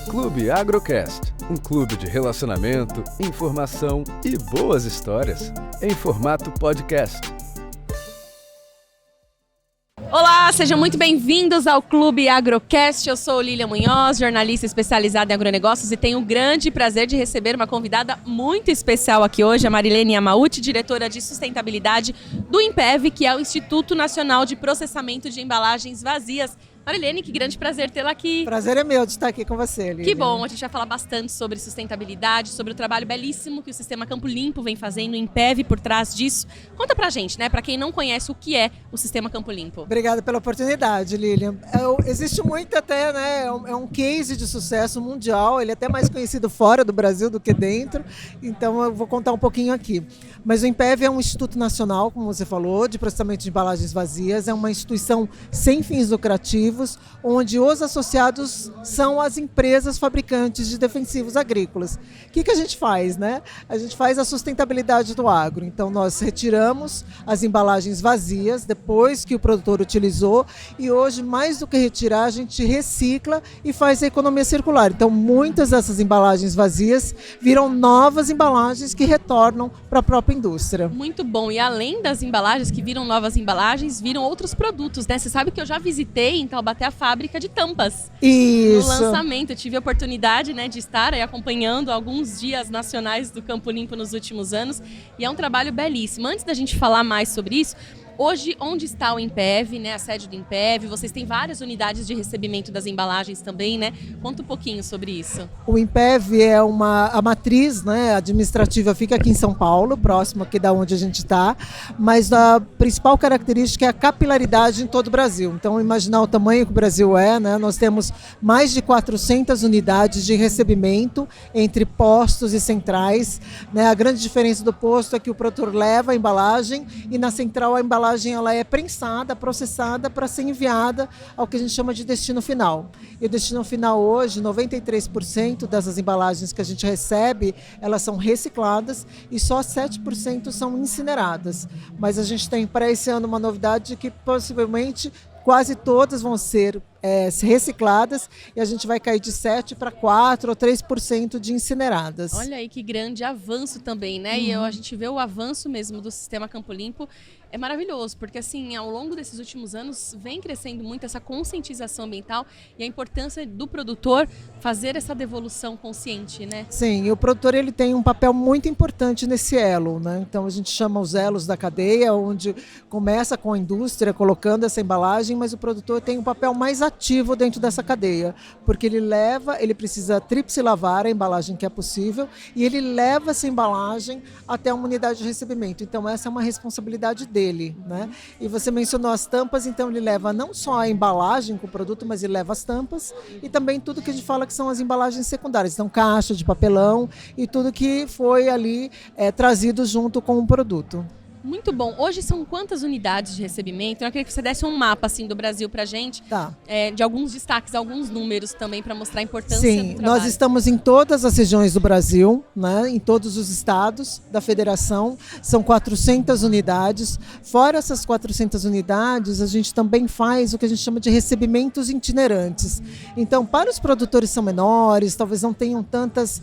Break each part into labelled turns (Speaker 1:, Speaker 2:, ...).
Speaker 1: Clube Agrocast, um clube de relacionamento, informação e boas histórias, em formato podcast.
Speaker 2: Olá, sejam muito bem-vindos ao Clube Agrocast. Eu sou Lília Munhoz, jornalista especializada em agronegócios, e tenho o grande prazer de receber uma convidada muito especial aqui hoje, a Marilene Yamauchi, diretora de sustentabilidade do INPEV, que é o Instituto Nacional de Processamento de Embalagens Vazias. Marilene, que grande prazer tê-la aqui.
Speaker 3: Prazer é meu de estar aqui com você, Lília.
Speaker 2: Que bom, a gente vai falar bastante sobre sustentabilidade, sobre o trabalho belíssimo que o Sistema Campo Limpo vem fazendo, o INPEV por trás disso. Conta pra gente, né, pra quem não conhece, o que é o Sistema Campo Limpo.
Speaker 3: Obrigada pela oportunidade, Lília. Existe muito até, né, é um case de sucesso mundial, ele é até mais conhecido fora do Brasil do que dentro, então eu vou contar um pouquinho aqui. Mas o INPEV é um Instituto Nacional, como você falou, de processamento de embalagens vazias, é uma instituição sem fins lucrativos, onde os associados são as empresas fabricantes de defensivos agrícolas. O que a gente faz, né? A gente faz a sustentabilidade do agro. Então, nós retiramos as embalagens vazias depois que o produtor utilizou e hoje, mais do que retirar, a gente recicla e faz a economia circular. Então, muitas dessas embalagens vazias viram novas embalagens que retornam para a própria indústria.
Speaker 2: Muito bom. E além das embalagens que viram novas embalagens, viram outros produtos, né? Você sabe que eu já visitei em Taubaté a fábrica de tampas.
Speaker 3: Isso.
Speaker 2: No lançamento, eu tive a oportunidade, né, de estar aí acompanhando alguns dias nacionais do Campo Limpo nos últimos anos, e é um trabalho belíssimo. Antes da gente falar mais sobre isso, hoje, onde está o INPEV, né, a sede do INPEV? Vocês têm várias unidades de recebimento das embalagens também, né? Conta um pouquinho sobre isso.
Speaker 3: O INPEV é a matriz, né, administrativa fica aqui em São Paulo, próximo aqui da onde a gente está, mas a principal característica é a capilaridade em todo o Brasil. Então, imaginar o tamanho que o Brasil é, né? Nós temos mais de 400 unidades de recebimento entre postos e centrais, né? A grande diferença do posto é que o produtor leva a embalagem e na central a embalagem ela é prensada, processada para ser enviada ao que a gente chama de destino final. E o destino final hoje, 93% dessas embalagens que a gente recebe, elas são recicladas e só 7% são incineradas. Mas a gente tem para esse ano uma novidade de que possivelmente quase todas vão ser recicladas e a gente vai cair de 7% para 4% ou 3% de incineradas.
Speaker 2: Olha aí que grande avanço também, né? E a gente vê o avanço mesmo do Sistema Campo Limpo. É maravilhoso, porque assim, ao longo desses últimos anos vem crescendo muito essa conscientização ambiental e a importância do produtor fazer essa devolução consciente, né?
Speaker 3: Sim, e o produtor ele tem um papel muito importante nesse elo, né? Então a gente chama os elos da cadeia, onde começa com a indústria colocando essa embalagem, mas o produtor tem um papel mais ativo dentro dessa cadeia, porque ele precisa tripsilavar a embalagem que é possível e ele leva essa embalagem até uma unidade de recebimento. Então essa é uma responsabilidade dele, né? E você mencionou as tampas, então ele leva não só a embalagem com o produto, mas ele leva as tampas e também tudo que a gente fala que são as embalagens secundárias, então caixa de papelão e tudo que foi ali trazido junto com o produto.
Speaker 2: Muito bom. Hoje são quantas unidades de recebimento? Eu queria que você desse um mapa assim do Brasil pra gente,
Speaker 3: tá.
Speaker 2: De alguns destaques, alguns números também para mostrar a importância
Speaker 3: Sim,
Speaker 2: do trabalho.
Speaker 3: nós estamos em todas as regiões do Brasil, né, em todos os estados da federação, são 400 unidades. Fora essas 400 unidades, a gente também faz o que a gente chama de recebimentos itinerantes. Então, para os produtores que são menores, talvez não tenham tantos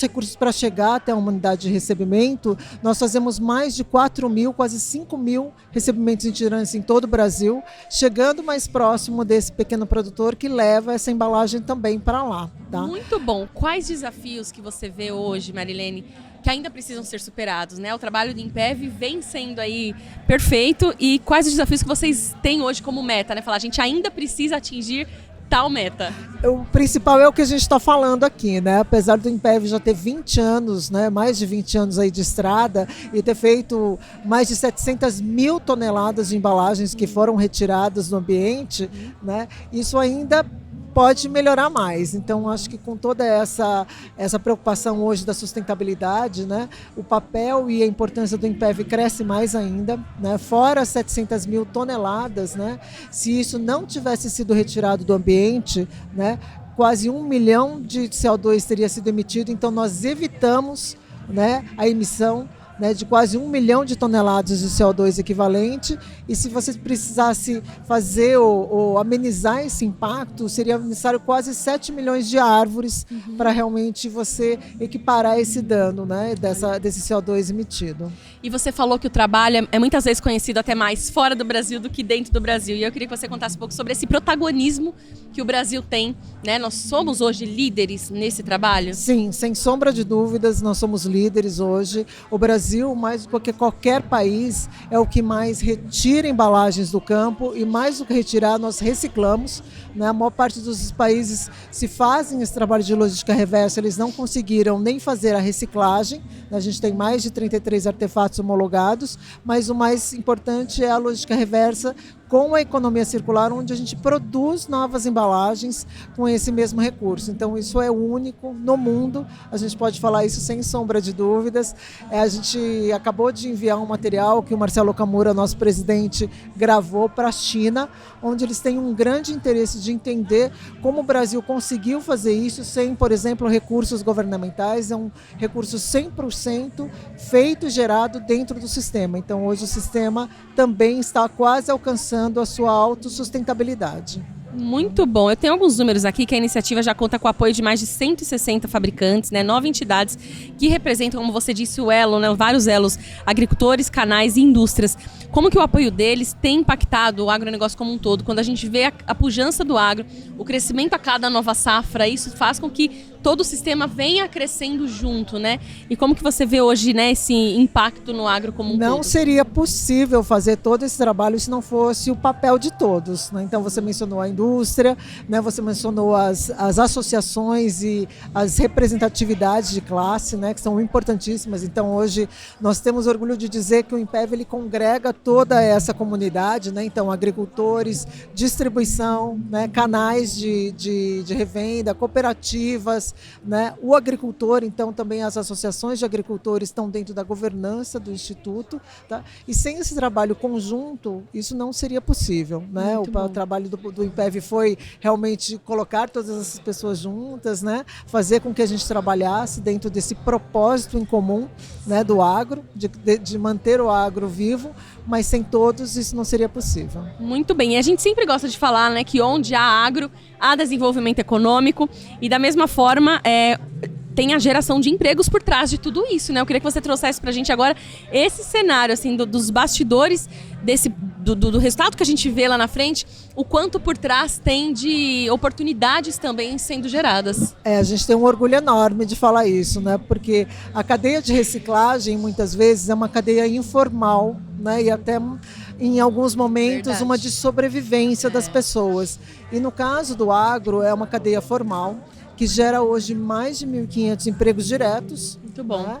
Speaker 3: recursos para chegar até uma unidade de recebimento, nós fazemos mais de 4.000, quase 5.000 recebimentos itinerantes em todo o Brasil, chegando mais próximo desse pequeno produtor que leva essa embalagem também para lá. Tá?
Speaker 2: Muito bom. Quais desafios que você vê hoje, Marilene, que ainda precisam ser superados, né? O trabalho do INPEV vem sendo aí perfeito, e quais os desafios que vocês têm hoje como meta, né? Falar, a gente ainda precisa atingir tal meta.
Speaker 3: O principal é o que a gente está falando aqui, né? Apesar do INPEV já ter 20 anos, né? Mais de 20 anos aí de estrada e ter feito mais de 700 mil toneladas de embalagens que foram retiradas do ambiente, né? Isso ainda pode melhorar mais. Então, acho que com toda essa preocupação hoje da sustentabilidade, né, o papel e a importância do INPEV cresce mais ainda, né, fora 700 mil toneladas, né, se isso não tivesse sido retirado do ambiente, né, quase 1 milhão de CO2 teria sido emitido. Então, nós evitamos, né, a emissão né, de quase 1 milhão de toneladas de CO2 equivalente, e se você precisasse fazer ou amenizar esse impacto, seria necessário quase 7 milhões de árvores para realmente você equiparar esse dano, né, desse CO2 emitido.
Speaker 2: E você falou que o trabalho é muitas vezes conhecido até mais fora do Brasil do que dentro do Brasil. E eu queria que você contasse um pouco sobre esse protagonismo que o Brasil tem, né? Nós somos hoje líderes nesse trabalho?
Speaker 3: Sim, sem sombra de dúvidas, nós somos líderes hoje. O Brasil, mais do que qualquer país, é o que mais retira embalagens do campo, e mais do que retirar, nós reciclamos, né? A maior parte dos países se fazem esse trabalho de logística reversa, eles não conseguiram nem fazer a reciclagem. A gente tem mais de 33 artefatos homologados, mas o mais importante é a logística reversa com a economia circular, onde a gente produz novas embalagens com esse mesmo recurso. Então, isso é único no mundo, a gente pode falar isso sem sombra de dúvidas. A gente acabou de enviar um material que o Marcelo Okamura, nosso presidente, gravou para a China, onde eles têm um grande interesse de entender como o Brasil conseguiu fazer isso sem, por exemplo, recursos governamentais. É um recurso 100% feito e gerado dentro do sistema. Então, hoje o sistema também está quase alcançando a sua autossustentabilidade.
Speaker 2: Muito bom. Eu tenho alguns números aqui que a iniciativa já conta com o apoio de mais de 160 fabricantes, né, 9 entidades que representam, como você disse, o elo, né, vários elos, agricultores, canais e indústrias. Como que o apoio deles tem impactado o agronegócio como um todo? Quando a gente vê a pujança do agro, o crescimento a cada nova safra, isso faz com que todo o sistema venha crescendo junto, né? E como que você vê hoje, né, esse impacto no agro como um todo?
Speaker 3: Não seria possível fazer todo esse trabalho se não fosse o papel de todos, né? Então você mencionou a indústria, né? Você mencionou as associações e as representatividades de classe, né? Que são importantíssimas. Então hoje nós temos orgulho de dizer que o INPEV ele congrega toda essa comunidade, né? Então agricultores, distribuição, né? Canais de revenda, cooperativas, né? O agricultor, então também as associações de agricultores estão dentro da governança do Instituto, tá? E sem esse trabalho conjunto, isso não seria possível, né? O trabalho do INPEV foi realmente colocar todas essas pessoas juntas, né? Fazer com que a gente trabalhasse dentro desse propósito em comum, né? Do agro, de manter o agro vivo, mas sem todos isso não seria possível.
Speaker 2: Muito bem, e a gente sempre gosta de falar, né, que onde há agro, há desenvolvimento econômico, e da mesma forma tem a geração de empregos por trás de tudo isso, né? Eu queria que você trouxesse pra gente agora esse cenário, assim, dos bastidores do resultado que a gente vê lá na frente, o quanto por trás tem de oportunidades também sendo geradas.
Speaker 3: A gente tem um orgulho enorme de falar isso, né? Porque a cadeia de reciclagem, muitas vezes, é uma cadeia informal, né? E até em alguns momentos uma de sobrevivência das pessoas. E no caso do agro, é uma cadeia formal, que gera hoje mais de 1.500 empregos diretos.
Speaker 2: Muito bom.
Speaker 3: Né?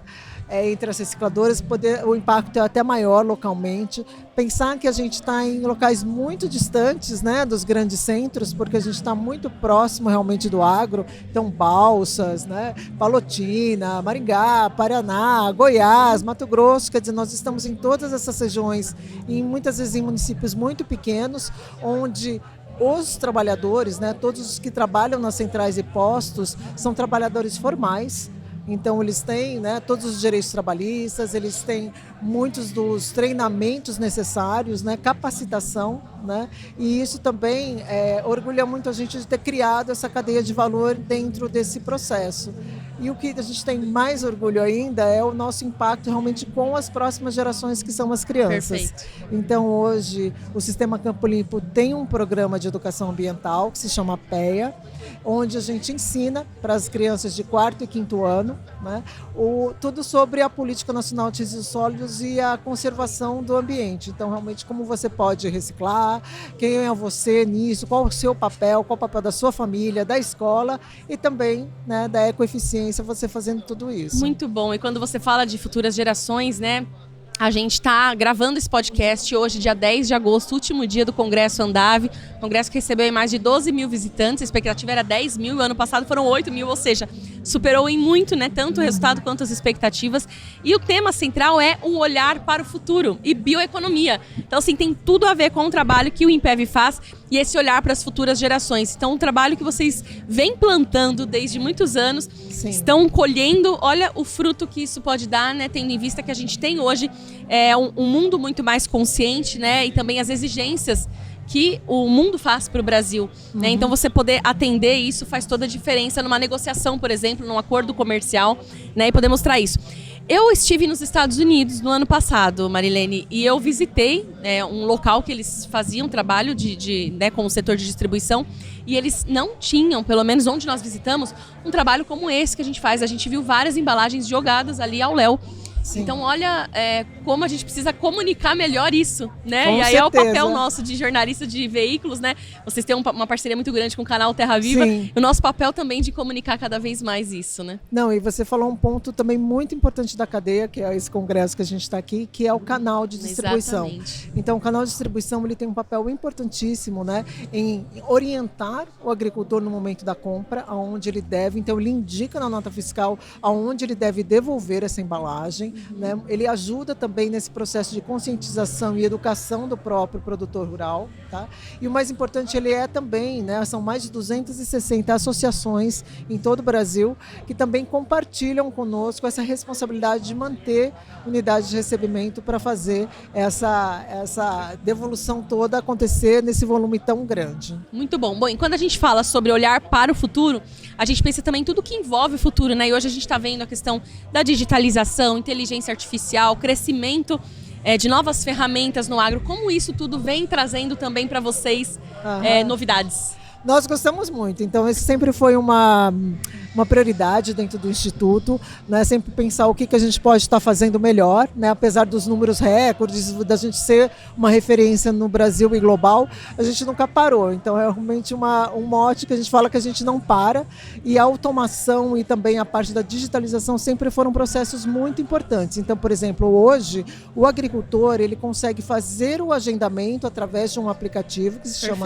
Speaker 3: Entre as recicladoras, o impacto é até maior localmente. Pensar que a gente está em locais muito distantes, né, dos grandes centros, porque a gente está muito próximo realmente do agro. Então, Balsas, né, Palotina, Maringá, Paraná, Goiás, Mato Grosso. Quer dizer, nós estamos em todas essas regiões, e muitas vezes em municípios muito pequenos, onde os trabalhadores, né, todos os que trabalham nas centrais e postos, são trabalhadores formais. Então, eles têm, né, todos os direitos trabalhistas, eles têm muitos dos treinamentos necessários, né, capacitação, né, e isso também orgulha muito a gente de ter criado essa cadeia de valor dentro desse processo. E o que a gente tem mais orgulho ainda é o nosso impacto realmente com as próximas gerações, que são as crianças.
Speaker 2: Perfeito.
Speaker 3: Então, hoje, o Sistema Campo Limpo tem um programa de educação ambiental que se chama PEA, onde a gente ensina para as crianças de 4º e 5º ano, né, tudo sobre a Política Nacional de Resíduos Sólidos e a conservação do ambiente. Então, realmente, como você pode reciclar, quem é você nisso, qual o seu papel, qual o papel da sua família, da escola e também, né, da ecoeficiência, você fazendo tudo isso.
Speaker 2: Muito bom. E quando você fala de futuras gerações, né? A gente está gravando esse podcast hoje, dia 10 de agosto, último dia do Congresso Andave. Congresso que recebeu mais de 12 mil visitantes, a expectativa era 10 mil, e o ano passado foram 8 mil, ou seja, superou em muito, né, tanto o resultado quanto as expectativas. E o tema central é um olhar para o futuro e bioeconomia. Então, assim, tem tudo a ver com o trabalho que o INPEV faz e esse olhar para as futuras gerações. Então, um trabalho que vocês vêm plantando desde muitos anos. Sim. estão colhendo, olha o fruto que isso pode dar, né? Tendo em vista que a gente tem hoje um mundo muito mais consciente, né? E também as exigências que o mundo faz para o Brasil, né? Então você poder atender isso faz toda a diferença numa negociação, por exemplo, num acordo comercial, né? E poder mostrar isso. Eu estive nos Estados Unidos no ano passado, Marilene, e eu visitei um local que eles faziam trabalho né, com o setor de distribuição, e eles não tinham, pelo menos onde nós visitamos, um trabalho como esse que a gente faz. A gente viu várias embalagens jogadas ali ao léu. Sim. Então, olha como a gente precisa comunicar melhor isso, né?
Speaker 3: Com
Speaker 2: e aí
Speaker 3: certeza.
Speaker 2: É o papel nosso de jornalista de veículos, né? Vocês têm uma parceria muito grande com o canal Terra Viva.
Speaker 3: Sim.
Speaker 2: E o nosso papel também de comunicar cada vez mais isso, né?
Speaker 3: Não, e você falou um ponto também muito importante da cadeia, que é esse congresso que a gente está aqui, que é o canal de distribuição.
Speaker 2: Exatamente.
Speaker 3: Então, o canal de distribuição ele tem um papel importantíssimo, né, em orientar o agricultor no momento da compra, aonde ele deve. Então, ele indica na nota fiscal aonde ele deve devolver essa embalagem. Né? Ele ajuda também nesse processo de conscientização e educação do próprio produtor rural. Tá? E o mais importante, ele é também, né, são mais de 260 associações em todo o Brasil que também compartilham conosco essa responsabilidade de manter unidades de recebimento para fazer essa devolução toda acontecer nesse volume tão grande.
Speaker 2: Muito bom. Bom, e quando a gente fala sobre olhar para o futuro, a gente pensa também em tudo que envolve o futuro, né? E hoje a gente está vendo a questão da digitalização, inteligência artificial, crescimento de novas ferramentas no agro. Como isso tudo vem trazendo também para vocês novidades?
Speaker 3: Nós gostamos muito, então esse sempre foi uma prioridade dentro do Instituto, né? Sempre pensar o que a gente pode estar fazendo melhor, né? Apesar dos números recordes, da gente ser uma referência no Brasil e global, a gente nunca parou. Então é realmente um mote que a gente fala que a gente não para, e a automação e também a parte da digitalização sempre foram processos muito importantes. Então, por exemplo, hoje o agricultor ele consegue fazer o agendamento através de um aplicativo que se chama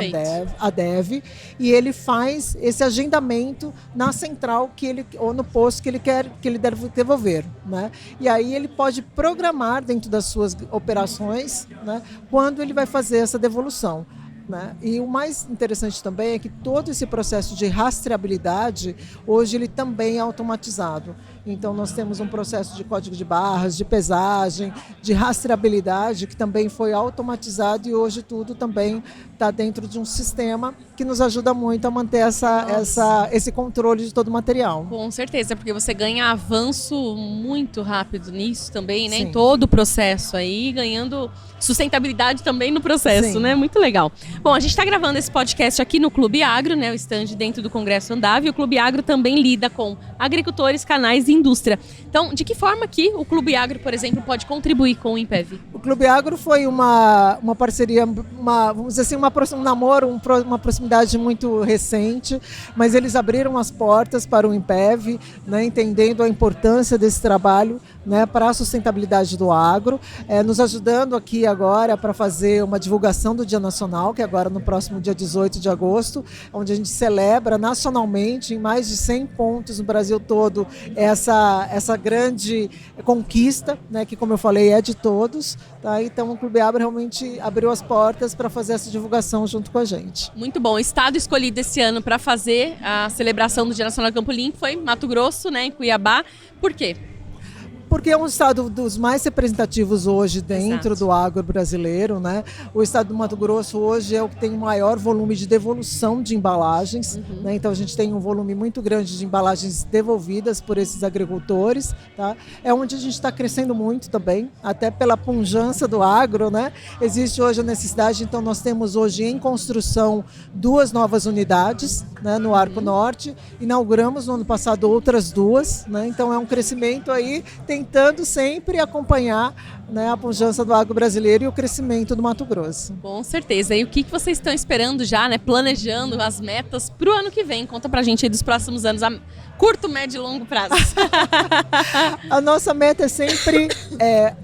Speaker 3: ADEV, e ele faz esse agendamento na central ou no posto que ele deve devolver, né? E aí ele pode programar dentro das suas operações, né, quando ele vai fazer essa devolução. Né? E o mais interessante também é que todo esse processo de rastreabilidade, hoje ele também é automatizado. Então nós temos um processo de código de barras, de pesagem, de rastreabilidade que também foi automatizado, e hoje tudo também está dentro de um sistema que nos ajuda muito a manter esse controle de todo o material.
Speaker 2: Com certeza, porque você ganha avanço muito rápido nisso também, né?
Speaker 3: Sim.
Speaker 2: Em todo o processo aí, ganhando sustentabilidade também no processo,
Speaker 3: Sim.
Speaker 2: né? Muito legal. Bom, a gente está gravando esse podcast aqui no Clube Agro, né? O stand dentro do Congresso Andave. E o Clube Agro também lida com agricultores, canais e indústria. Então, de que forma que o Clube Agro, por exemplo, pode contribuir com o INPEV?
Speaker 3: O Clube Agro foi uma parceria, vamos dizer assim, um namoro, uma proximidade muito recente, mas eles abriram as portas para o INPEV, né, entendendo a importância desse trabalho, né, para a sustentabilidade do agro, nos ajudando aqui agora para fazer uma divulgação do Dia Nacional, que é agora no próximo dia 18 de agosto, onde a gente celebra nacionalmente, em mais de 100 pontos no Brasil todo, essa grande conquista, né, que, como eu falei, é de todos. Tá? Então o Clube Agro realmente abriu as portas para fazer essa divulgação junto com a gente.
Speaker 2: Muito bom. O estado escolhido esse ano para fazer a celebração do Dia Nacional do Campo Limpo foi Mato Grosso, né, em Cuiabá. Por quê?
Speaker 3: Porque é um estado dos mais representativos hoje dentro do agro brasileiro, né? O estado do Mato Grosso hoje é o que tem o maior volume de devolução de embalagens, né? Então a gente tem um volume muito grande de embalagens devolvidas por esses agricultores, tá? É onde a gente está crescendo muito também, até pela pujança do agro, né? Existe hoje a necessidade, então nós temos hoje em construção 2 novas unidades, né, no Arco Norte. Inauguramos no ano passado outras 2, né? Então é um crescimento aí, tentando sempre acompanhar, né, a pujança do agro brasileiro e o crescimento do Mato Grosso.
Speaker 2: Com certeza. E o que vocês estão esperando já, né, planejando as metas para o ano que vem? Conta pra gente aí dos próximos anos, a curto, médio e longo prazo.
Speaker 3: A nossa meta é sempre,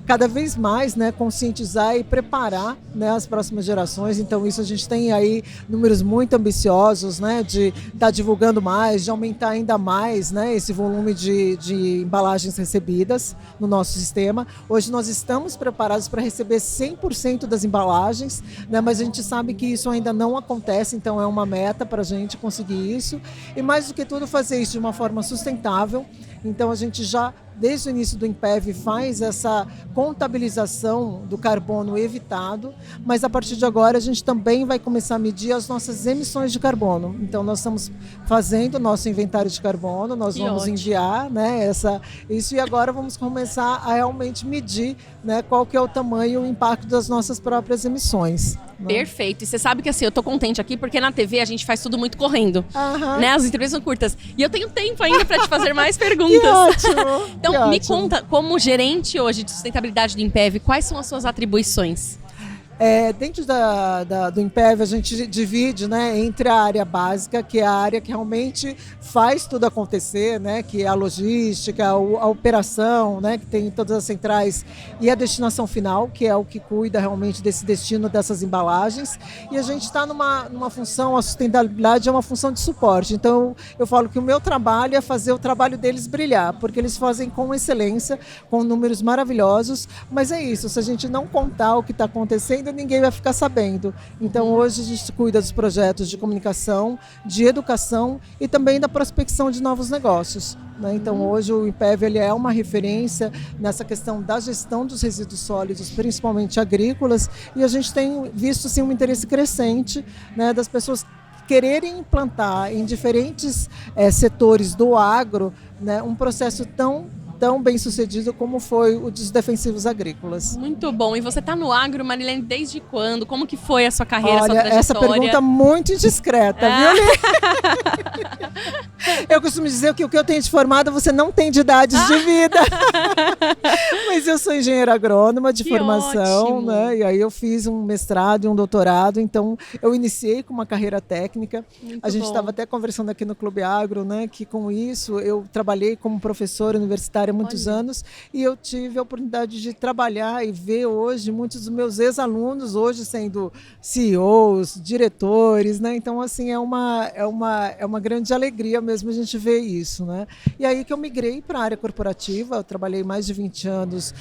Speaker 3: cada vez mais, né, conscientizar e preparar, né, as próximas gerações. Então isso a gente tem aí números muito ambiciosos, né, de estar divulgando mais, de aumentar ainda mais, né, esse volume de embalagens recebidas. embalagens no nosso sistema. Hoje nós estamos preparados para receber 100% das embalagens, né? Mas a gente sabe que isso ainda não acontece, então é uma meta para a gente conseguir isso. E mais do que tudo, fazer isso de uma forma sustentável. Então a gente já, desde o início do INPEV, faz essa contabilização do carbono evitado, mas a partir de agora a gente também vai começar a medir as nossas emissões de carbono. Então nós estamos fazendo o nosso inventário de carbono, nós vamos enviar, né, isso, e agora vamos começar a realmente medir, né, qual que é o tamanho e o impacto das nossas próprias emissões.
Speaker 2: Perfeito. E você sabe que assim, eu tô contente aqui porque na TV a gente faz tudo muito correndo. Né? As entrevistas são curtas. E eu tenho tempo ainda para te fazer mais perguntas.
Speaker 3: Que ótimo!
Speaker 2: Então, me conta, como gerente hoje de sustentabilidade do INPEV, quais são as suas atribuições?
Speaker 3: Dentro do INPEV, a gente divide, né, entre a área básica, que é a área que realmente faz tudo acontecer, né, que é a logística, a operação, né, que tem todas as centrais, e a destinação final, que é o que cuida realmente desse destino dessas embalagens. E a gente está numa função, a sustentabilidade é uma função de suporte. Então, eu falo que o meu trabalho é fazer o trabalho deles brilhar, porque eles fazem com excelência, com números maravilhosos, mas é isso, se a gente não contar o que está acontecendo, ninguém vai ficar sabendo. Então hoje a gente cuida dos projetos de comunicação, de educação e também da prospecção de novos negócios, né? Então hoje o INPEV ele é uma referência nessa questão da gestão dos resíduos sólidos, principalmente agrícolas, e a gente tem visto sim, um interesse crescente, né, das pessoas quererem implantar em diferentes setores do agro, né, um processo tão bem sucedido como foi o dos defensivos agrícolas.
Speaker 2: Muito bom. E você está no agro, Marilene, desde quando? Como que foi a sua carreira,
Speaker 3: Olha,
Speaker 2: sua trajetória?
Speaker 3: Essa pergunta é muito indiscreta, viu, Lê? Eu costumo dizer que o que eu tenho de formada você não tem de idades de vida. Mas eu sou engenheira agrônoma de formação, né? E aí eu fiz um mestrado e um doutorado, então eu iniciei com uma carreira técnica. A gente estava até conversando aqui no Clube Agro, né? Que com isso eu trabalhei como professora universitária há muitos anos, e eu tive a oportunidade de trabalhar e ver hoje muitos dos meus ex-alunos hoje sendo CEOs, diretores, né? Então assim é uma grande alegria mesmo a gente ver isso, né? E aí que eu migrei para a área corporativa. Eu trabalhei mais de 20 anos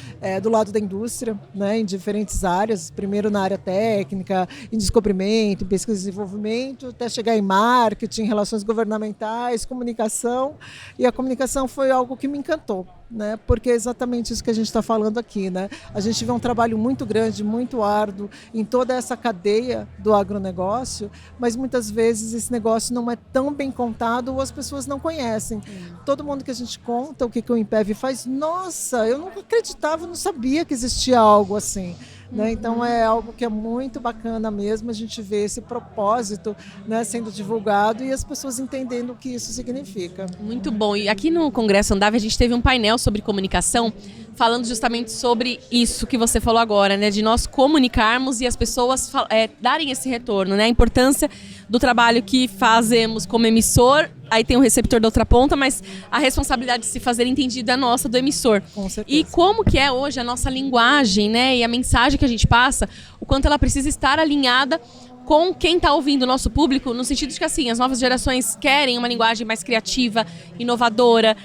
Speaker 3: do lado da indústria, né? Em diferentes áreas, primeiro na área técnica, em descobrimento, em pesquisa e desenvolvimento, até chegar em marketing, relações governamentais, comunicação, e a comunicação foi algo que me encantou, né? Porque é exatamente isso que a gente está falando aqui, né? A gente vê um trabalho muito grande, muito árduo em toda essa cadeia do agronegócio, mas muitas vezes esse negócio não é tão bem contado ou as pessoas não conhecem. Todo mundo que a gente conta o que o INPEV faz, nossa, eu não acreditava, não sabia que existia algo assim. Né? Então é algo que é muito bacana mesmo, a gente vê esse propósito, né, sendo divulgado e as pessoas entendendo o que isso significa.
Speaker 2: Muito bom. E aqui no Congresso Andav a gente teve um painel sobre comunicação, falando justamente sobre isso que você falou agora, né, de nós comunicarmos e as pessoas darem esse retorno, né, a importância do trabalho que fazemos como emissor. Aí tem o receptor da outra ponta, mas a responsabilidade de se fazer entendido é nossa, do emissor.
Speaker 3: Com certeza.
Speaker 2: E como que é hoje a nossa linguagem, né, e a mensagem que a gente passa, o quanto ela precisa estar alinhada com quem está ouvindo o nosso público, no sentido de que assim, as novas gerações querem uma linguagem mais criativa, inovadora,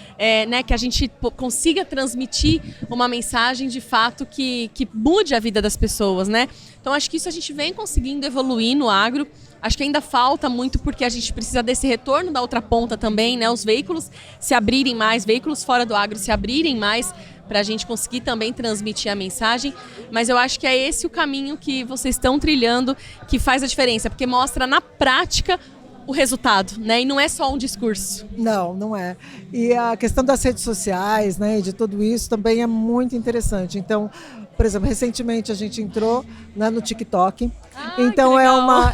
Speaker 2: né, que a gente consiga transmitir uma mensagem de fato que mude a vida das pessoas, né? Então acho que isso a gente vem conseguindo evoluir no agro. Acho que ainda falta muito porque a gente precisa desse retorno da outra ponta também, né? Os veículos se abrirem mais, veículos fora do agro se abrirem mais para a gente conseguir também transmitir a mensagem. Mas eu acho que é esse o caminho que vocês estão trilhando que faz a diferença, porque mostra na prática o resultado, né? E não é só um discurso.
Speaker 3: Não, não é. E a questão das redes sociais, né, e de tudo isso também é muito interessante. Então, por exemplo, recentemente a gente entrou, né, no TikTok. Então é uma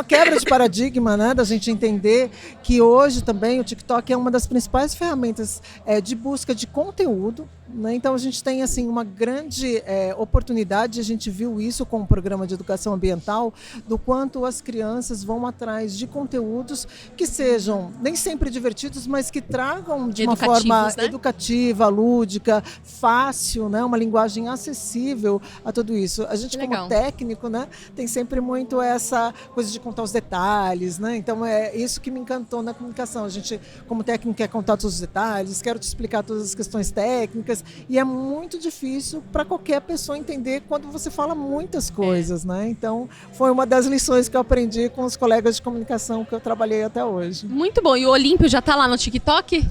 Speaker 3: quebra de paradigma, né, da gente entender que hoje também o TikTok é uma das principais ferramentas de busca de conteúdo, né? Então a gente tem assim uma grande oportunidade, a gente viu isso com o programa de educação ambiental, do quanto as crianças vão atrás de conteúdos que sejam nem sempre divertidos, mas que tragam de uma forma, né, educativa, lúdica, fácil, né, uma linguagem abordagem acessível a tudo isso. A gente, como
Speaker 2: Legal.
Speaker 3: técnico, né, tem sempre muito essa coisa de contar os detalhes, né? Então é isso que me encantou na comunicação. A gente, como técnico, quer contar todos os detalhes, quero te explicar todas as questões técnicas, e é muito difícil para qualquer pessoa entender quando você fala muitas coisas, né? Então foi uma das lições que eu aprendi com os colegas de comunicação que eu trabalhei até hoje.
Speaker 2: Muito bom. E o Olímpio já tá lá no TikTok?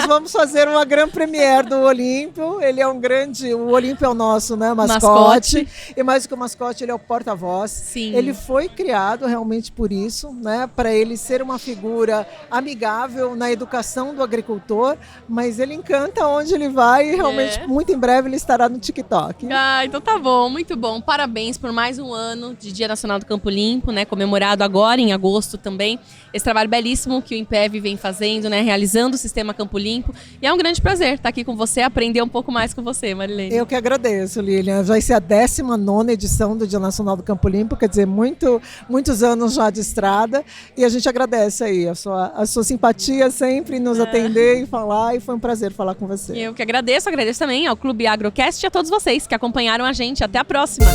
Speaker 3: Vamos fazer uma grande premiere do Olímpio. Ele é o Olímpio é o nosso, né, mascote. E mais do que o mascote, ele é o porta-voz.
Speaker 2: Sim.
Speaker 3: Ele foi criado realmente por isso, né, para ele ser uma figura amigável na educação do agricultor, mas ele encanta onde ele vai e realmente muito em breve ele estará no TikTok.
Speaker 2: Ah, então tá bom, muito bom. Parabéns por mais um ano de Dia Nacional do Campo Limpo, né, comemorado agora em agosto também. Esse trabalho belíssimo que o INPEV vem fazendo, né, realizando o Sistema Campo Limpo. E é um grande prazer estar aqui com você, aprender um pouco mais com você, Marilene.
Speaker 3: Eu que agradeço, Lilian. Vai ser a 19ª edição do Dia Nacional do Campo Limpo, quer dizer, muitos anos já de estrada. E a gente agradece aí a sua simpatia sempre em nos atender e falar. E foi um prazer falar com você.
Speaker 2: Eu que agradeço também ao Clube Agrocast e a todos vocês que acompanharam a gente. Até a próxima!